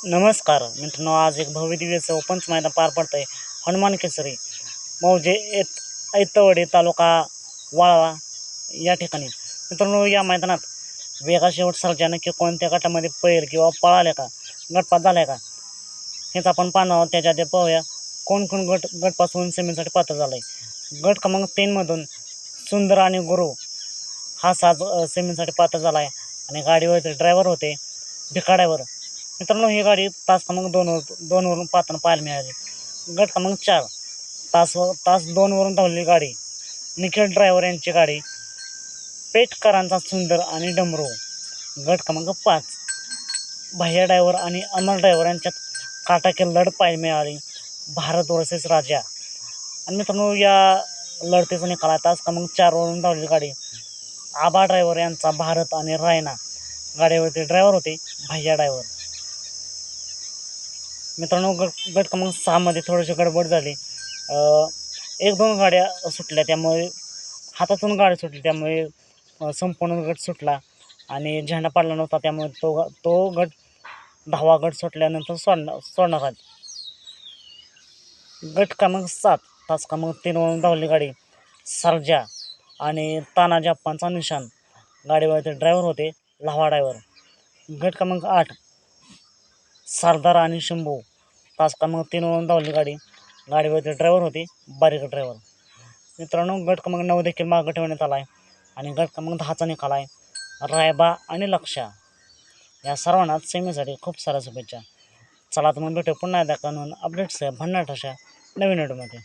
नमस्कार मित्रांनो, आज एक भव्य दिव्याचं ओपनचं मैदान पार पडतं आहे. हनुमान केसरी मौजे ऐतवडे तालुका वाळवा या ठिकाणी. मित्रांनो, या मैदानात वेगा शेवट सर्जा नक्की कोणत्या गटामध्ये पैर किंवा पळाले का, गटपात झाला का, हेच आपण पाहणार आहोत. त्याच्या आधी पाहूया कोण कोण गटपासून सेमीसाठी पात्र झालं आहे. गट क्रमांक 3मधून सुंदर आणि गुरु हा साज सेमीसाठी पात्र झाला आहे आणि गाडीवरती ड्रायव्हर होते भिकाड्यावर. मित्रांनो, ही गाडी तास क्रमांक 2वरून पाहताना पाहायला मिळाली. गट क्रमांक 4 तास 2वरून धावलेली गाडी निखिल ड्रायव्हर यांची गाडी पेठकरांचा सुंदर आणि डमरू. गट क्रमांक 5 भैया ड्रायव्हर आणि अमर ड्रायव्हर यांच्यात काटाकी लढत पाहायला मिळाली, भारत वर्सेस राजा. आणि मित्रांनो, या लढतीचा निकाल तास क्रमांक 4वरून धावलेली गाडी आबा ड्रायव्हर यांचा भारत आणि रायना. गाडीवरती ड्रायव्हर होते भैया ड्रायव्हर. मित्रांनो, गट क्रमांक 6मध्ये थोडीशी गडबड झाली. 1-2 गाड्या सुटल्या, त्यामुळे हातातून गाडी सुटली, त्यामुळे संपूर्ण गट सुटला आणि झेंडा पडला नव्हता, त्यामुळे तो गट 10वा गट सुटल्यानंतर सोडण्यात आला. गट क्रमांक 7 तास क्रमांक 3वरून धावलेली गाडी सर्जा आणि तानाजी अप्पांचा निशाण. गाडीवरती ड्रायव्हर होते लाव्हा ड्रायव्हर. गट क्रमांक 8 सरदार आणि शंभू. तास क्रमांक 3वरून धावलेली गाडी, गाडीवरती ड्रायव्हर होते बारीक ड्रायव्हर. मित्रांनो, गट क्रमांक 9 देखील मागं ठेवण्यात आला आहे आणि गट क्रमांक 10चा निकाल आहे रायबा आणि लक्षा. या सर्वांनाच सेमीसाठी खूप साऱ्या शुभेच्छा. चला तर मग भेटू पुन्हा एकदा कानून अपडेट्स भन्नाट अशा नवीन व्हिडिओमध्ये.